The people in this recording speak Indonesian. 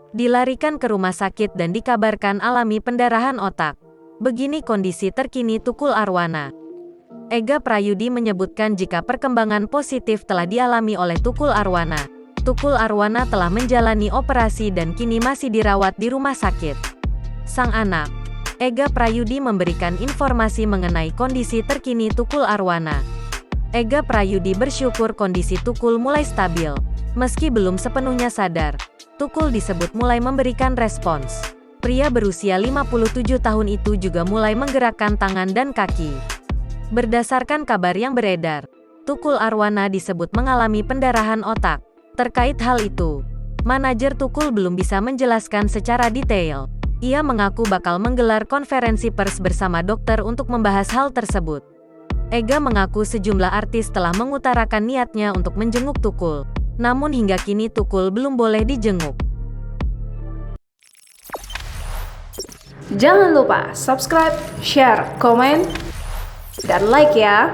Dilarikan ke rumah sakit dan dikabarkan alami pendarahan otak. Begini kondisi terkini Tukul Arwana. Ega Prayudi menyebutkan jika perkembangan positif telah dialami oleh Tukul Arwana. Tukul Arwana telah menjalani operasi dan kini masih dirawat di rumah sakit. Sang anak, Ega Prayudi memberikan informasi mengenai kondisi terkini Tukul Arwana. Ega Prayudi bersyukur kondisi Tukul mulai stabil. Meski belum sepenuhnya sadar, Tukul disebut mulai memberikan respons. Pria berusia 57 tahun itu juga mulai menggerakkan tangan dan kaki. Berdasarkan kabar yang beredar, Tukul Arwana disebut mengalami pendarahan otak. Terkait hal itu, manajer Tukul belum bisa menjelaskan secara detail. Ia mengaku bakal menggelar konferensi pers bersama dokter untuk membahas hal tersebut. Ega mengaku sejumlah artis telah mengutarakan niatnya untuk menjenguk Tukul. Namun hingga kini Tukul belum boleh dijenguk. Jangan lupa subscribe, share, komen, dan like ya.